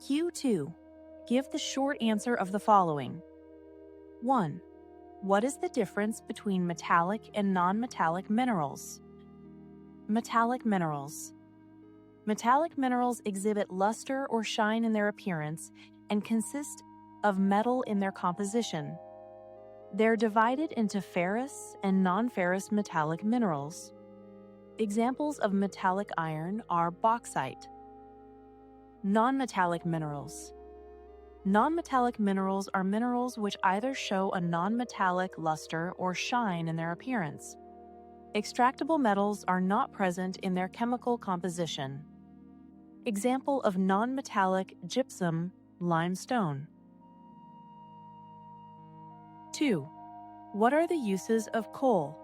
Q2. Give the short answer of the following. 1. What is the difference between metallic and non-metallic minerals? Metallic minerals. Metallic minerals exhibit luster or shine in their appearance and consist of metal in their composition. They're divided into ferrous and non-ferrous metallic minerals. Examples of metallic iron are bauxite. Non-metallic minerals. Non-metallic minerals are minerals which either show a non-metallic luster or shine in their appearance. Extractable metals are not present in their chemical composition. Example of non-metallic gypsum, limestone. 2. What are the uses of coal?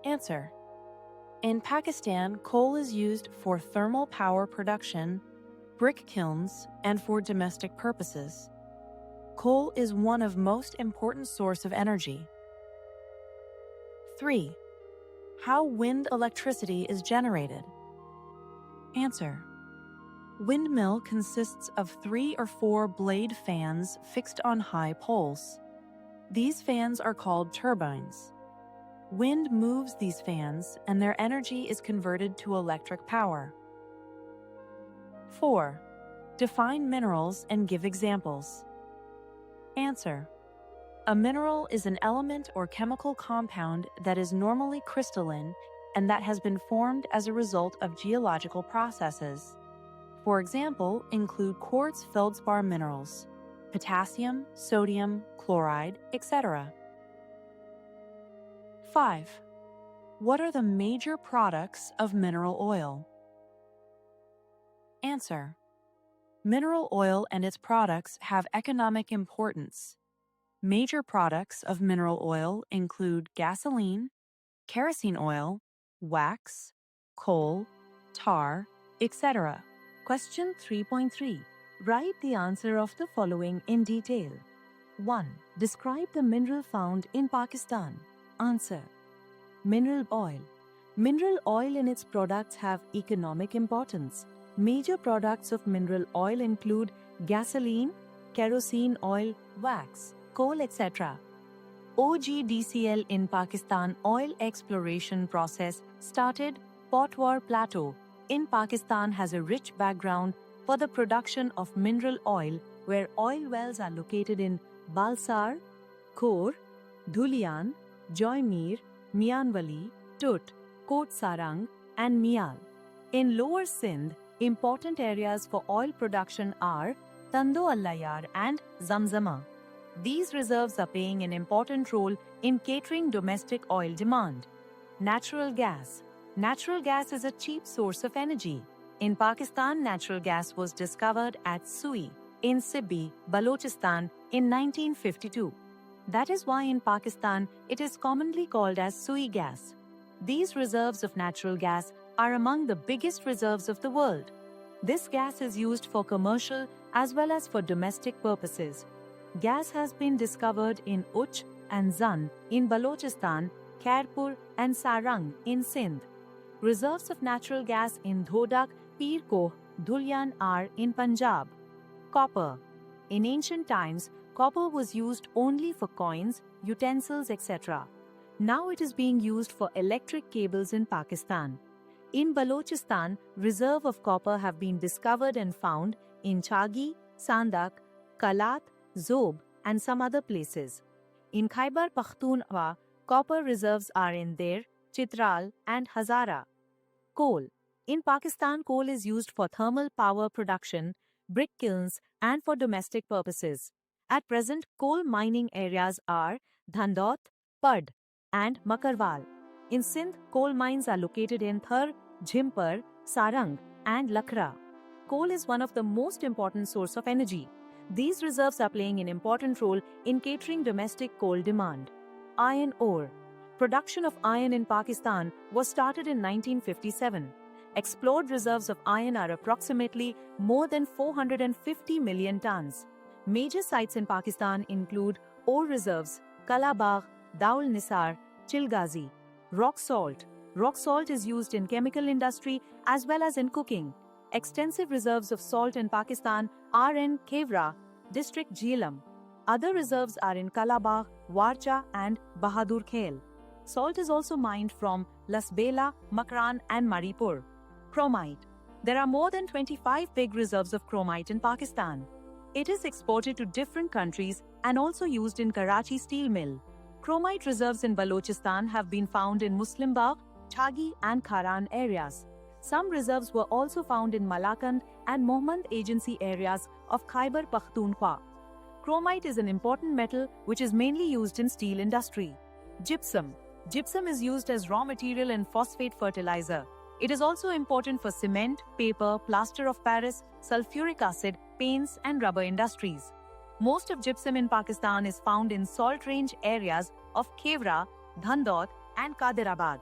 Answer. In Pakistan, coal is used for thermal power production, brick kilns, and for domestic purposes. Coal is one of most important source of energy. 3. How wind electricity is generated? Answer. Windmill consists of 3 or 4 blade fans fixed on high poles. These fans are called turbines. Wind moves these fans, and their energy is converted to electric power. 4. Define minerals and give examples. Answer. A mineral is an element or chemical compound that is normally crystalline and that has been formed as a result of geological processes. For example, include quartz feldspar minerals, potassium, sodium, chloride, etc. 5. What are the major products of mineral oil? Answer. Mineral oil and its products have economic importance. Major products of mineral oil include gasoline, kerosene oil, wax, coal, tar, etc. Question 3.3. Write the answer of the following in detail. 1. Describe the mineral found in Pakistan. Answer. Mineral oil. Mineral oil and its products have economic importance. Major products of mineral oil include gasoline, kerosene oil, wax, coal, etc. OGDCL in Pakistan oil exploration process started Potwar Plateau in Pakistan has a rich background for the production of mineral oil where oil wells are located in Balsar, Khor, Dhulian, Joymir, Mianwali, Tut, Kot Sarang and Mial. In Lower Sindh, important areas for oil production are Tando Allayar and Zamzama. These reserves are playing an important role in catering domestic oil demand. Natural gas. Natural gas is a cheap source of energy. In Pakistan, natural gas was discovered at Sui in Sibbi, Balochistan in 1952. That is why in Pakistan it is commonly called as Sui gas. These reserves of natural gas are among the biggest reserves of the world. This gas is used for commercial as well as for domestic purposes. Gas has been discovered in Uch and Zan in Balochistan, Khairpur and Sarang in Sindh. Reserves of natural gas in Dhodak, Pir Koh, Dhulian are in Punjab. Copper. In ancient times, copper was used only for coins, utensils, etc. Now it is being used for electric cables in Pakistan. In Balochistan, reserve of copper have been discovered and found in Chagi, Sandak, Kalat, Zob and some other places. In Khyber Pakhtunkhwa, copper reserves are in Der, Chitral and Hazara. Coal. In Pakistan, coal is used for thermal power production, brick kilns and for domestic purposes. At present, coal mining areas are Dhandot, Pad and Makarwal. In Sindh, coal mines are located in Thar, Jhimpar, Sarang and Lakhra. Coal is one of the most important source of energy. These reserves are playing an important role in catering domestic coal demand. Iron ore. Production of iron in Pakistan was started in 1957. Explored reserves of iron are approximately more than 450 million tons. Major sites in Pakistan include ore reserves, Kalabagh, Daul Nisar, Chilgazi. Rock salt. Rock salt is used in chemical industry as well as in cooking. Extensive reserves of salt in Pakistan are in Khewra, district Jhelum. Other reserves are in Kalabagh, Warcha and Bahadur Khel. Salt is also mined from Lasbela, Makran and Maripur. Chromite. There are more than 25 big reserves of chromite in Pakistan. It is exported to different countries and also used in Karachi steel mill. Chromite reserves in Balochistan have been found in Muslim Bagh, Chagi and Kharan areas. Some reserves were also found in Malakand and Mohmand Agency areas of Khyber Pakhtunkhwa. Chromite is an important metal which is mainly used in steel industry. Gypsum. Gypsum is used as raw material in phosphate fertilizer. It is also important for cement, paper, plaster of Paris, sulfuric acid, paints and rubber industries. Most of gypsum in Pakistan is found in salt range areas of Khewra, Dhandot and Kadirabad.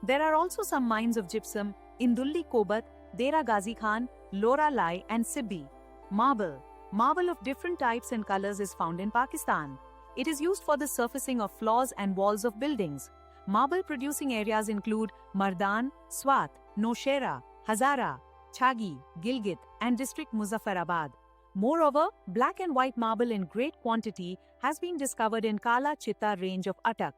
There are also some mines of gypsum in Dulli Kobat, Dera Ghazi Khan, Lora Lai and Sibbi. Marble. Marble of different types and colors is found in Pakistan. It is used for the surfacing of floors and walls of buildings. Marble producing areas include Mardan, Swat, Nowshera, Hazara, Chagi, Gilgit and district Muzaffarabad. Moreover, black and white marble in great quantity has been discovered in Kala Chitta range of Attak.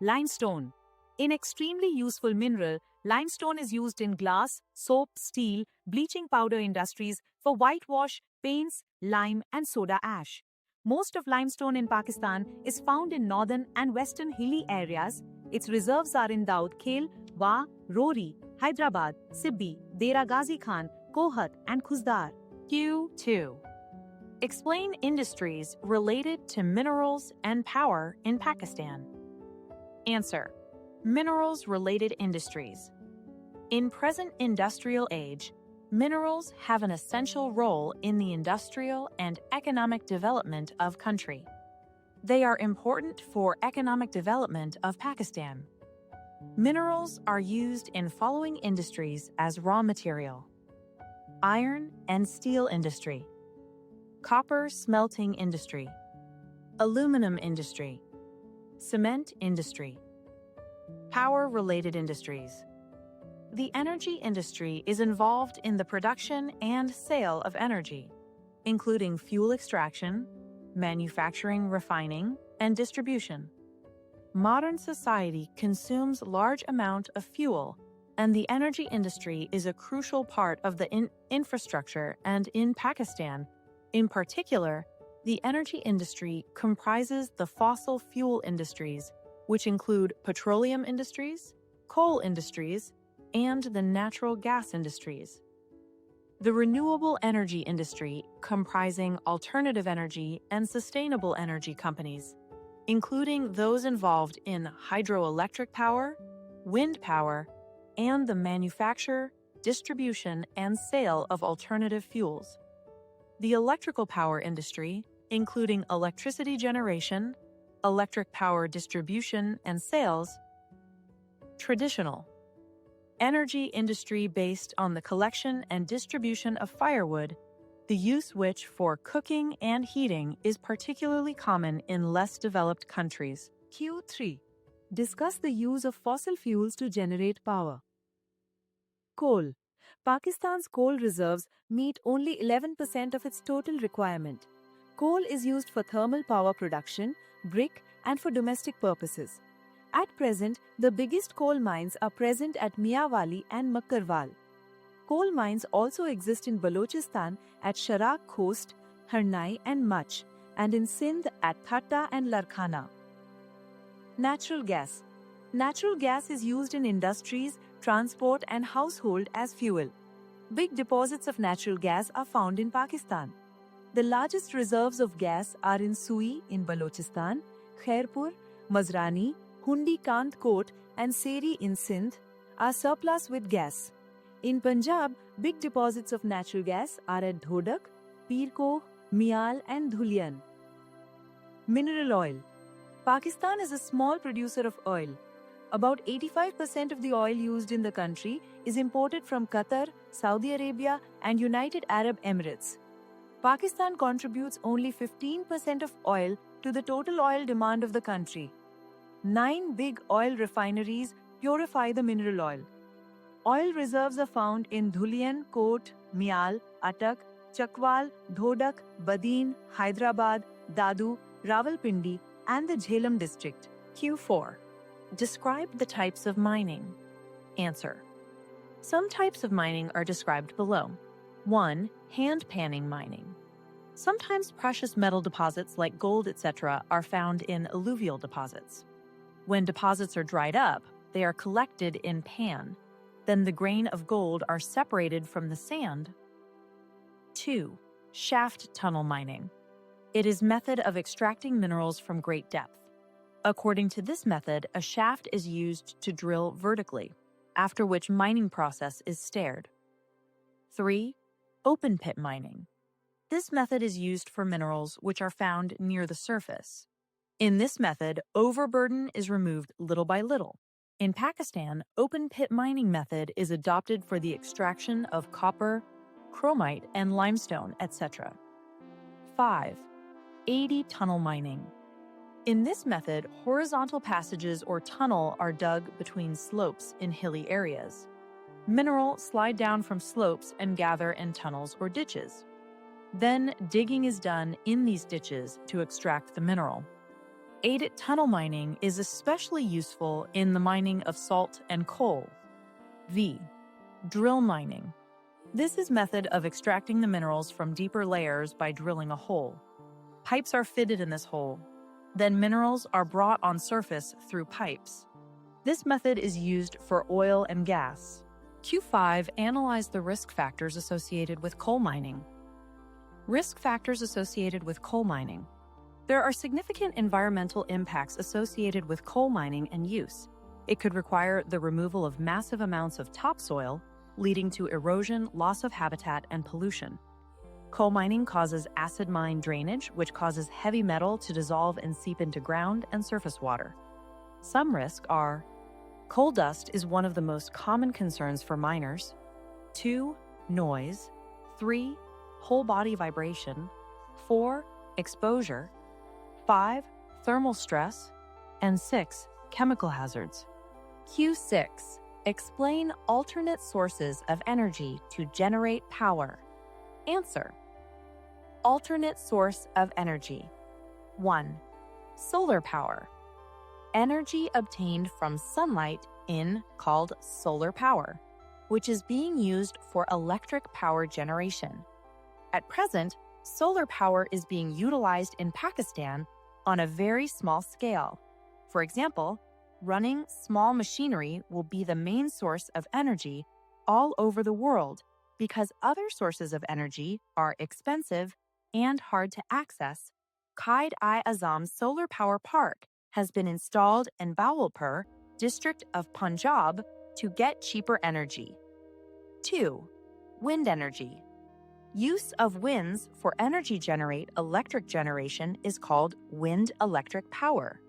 Limestone. An extremely useful mineral, limestone is used in glass, soap, steel, bleaching powder industries for whitewash, paints, lime and soda ash. Most of limestone in Pakistan is found in northern and western hilly areas. Its reserves are in Daud Khel, Wa, Rori, Hyderabad, Sibbi, Dera Ghazi Khan, Kohat and Khuzdar. Q2. Explain industries related to minerals and power in Pakistan. Answer. Minerals-related industries. In present industrial age, minerals have an essential role in the industrial and economic development of country. They are important for economic development of Pakistan. Minerals are used in following industries as raw material: iron and steel industry, copper smelting industry, aluminum industry, cement industry, power-related industries. The energy industry is involved in the production and sale of energy, including fuel extraction, manufacturing, refining, and distribution. Modern society consumes large amount of fuel, and the energy industry is a crucial part of the infrastructure. And in Pakistan, in particular, the energy industry comprises the fossil fuel industries, which include petroleum industries, coal industries, and the natural gas industries. The renewable energy industry, comprising alternative energy and sustainable energy companies, including those involved in hydroelectric power, wind power, and the manufacture, distribution, and sale of alternative fuels. The electrical power industry, including electricity generation, electric power distribution and sales. Traditional energy industry based on the collection and distribution of firewood, the use which for cooking and heating is particularly common in less developed countries. Q3. Discuss the use of fossil fuels to generate power. Coal. Pakistan's coal reserves meet only 11% of its total requirement. Coal is used for thermal power production, brick, and for domestic purposes. At present, the biggest coal mines are present at Miawali and Makkarwal. Coal mines also exist in Balochistan at Sharak Khost, Harnai and Mach, and in Sindh at Thatta and Larkhana. Natural gas. Natural gas is used in industries, transport and household as fuel. Big deposits of natural gas are found in Pakistan. The largest reserves of gas are in Sui in Balochistan, Khairpur, Mazrani, Hundi Kant Kot and Seri in Sindh are surplus with gas. In Punjab, big deposits of natural gas are at Dhodak, Pirkoh, Mial and Dhulian. Mineral oil. Pakistan is a small producer of oil. About 85% of the oil used in the country is imported from Qatar, Saudi Arabia and United Arab Emirates. Pakistan contributes only 15% of oil to the total oil demand of the country. 9 big oil refineries purify the mineral oil. Oil reserves are found in Dhulian, Kot, Mial, Attak, Chakwal, Dhodak, Badin, Hyderabad, Dadu, Rawalpindi, and the Jhelum district. Q4. Describe the types of mining. Answer. Some types of mining are described below. 1. Hand panning mining. Sometimes precious metal deposits like gold, etc., are found in alluvial deposits. When deposits are dried up, they are collected in pan. Then the grain of gold are separated from the sand. 2. Shaft tunnel mining. It is a method of extracting minerals from great depth. According to this method, a shaft is used to drill vertically, after which mining process is stared. 3. Open pit mining. This method is used for minerals which are found near the surface. In this method, overburden is removed little by little. In Pakistan, open pit mining method is adopted for the extraction of copper, chromite, and limestone, etc. 5. 80 tunnel mining. In this method, horizontal passages or tunnel are dug between slopes in hilly areas. Mineral slide down from slopes and gather in tunnels or ditches. Then digging is done in these ditches to extract the mineral. Aided tunnel mining is especially useful in the mining of salt and coal. V. Drill mining. This is method of extracting the minerals from deeper layers by drilling a hole. Pipes are fitted in this hole. Then minerals are brought on surface through pipes. This method is used for oil and gas. Q5. Analyze the risk factors associated with coal mining. Risk factors associated with coal mining. There are significant environmental impacts associated with coal mining and use. It could require the removal of massive amounts of topsoil, leading to erosion, loss of habitat, and pollution. Coal mining causes acid mine drainage, which causes heavy metal to dissolve and seep into ground and surface water. Some risks are: coal dust is one of the most common concerns for miners. 2. Noise. 3. Whole body vibration. 4. Exposure. 5. Thermal stress. And 6. Chemical hazards. Q6. Explain alternate sources of energy to generate power. Answer. Alternate source of energy. 1. Solar power. Energy obtained from sunlight called solar power, which is being used for electric power generation. At present, solar power is being utilized in Pakistan on a very small scale. For example, running small machinery will be the main source of energy all over the world because other sources of energy are expensive and hard to access. Quaid-i-Azam Solar Power Park has been installed in Bawalpur, district of Punjab, to get cheaper energy. 2. Wind energy. Use of winds for energy generate electric generation is called wind electric power.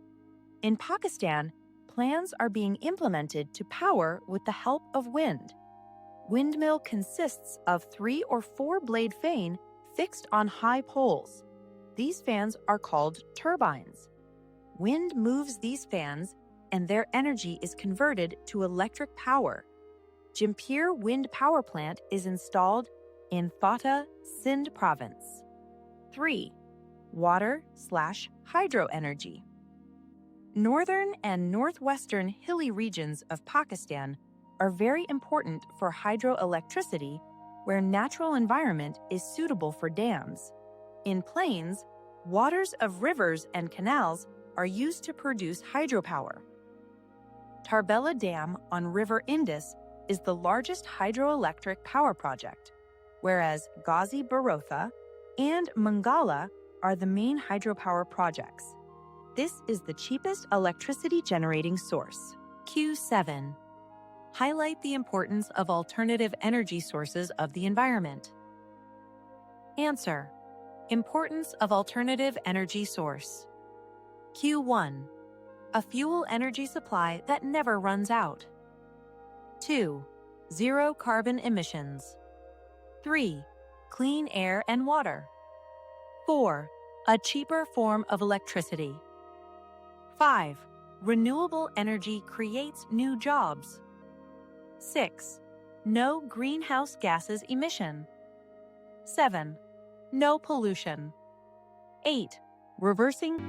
In Pakistan, plans are being implemented to power with the help of wind. Windmill consists of 3 or 4 blade fan fixed on high poles. These fans are called turbines. Wind moves these fans and their energy is converted to electric power. Jampir Wind Power Plant is installed in Fateh, Sindh Province. 3. Water/hydro energy. Northern and northwestern hilly regions of Pakistan are very important for hydroelectricity, where natural environment is suitable for dams. In plains, waters of rivers and canals are used to produce hydropower. Tarbela Dam on River Indus is the largest hydroelectric power project, whereas Ghazi Barotha and Mangala are the main hydropower projects. This is the cheapest electricity generating source. Q7. Highlight the importance of alternative energy sources of the environment. Answer. Importance of alternative energy source. Q1. A fuel energy supply that never runs out. 2. Zero carbon emissions. 3. Clean air and water. 4. A cheaper form of electricity. 5. Renewable energy creates new jobs. 6. No greenhouse gases emission. 7. No pollution. 8. Reversing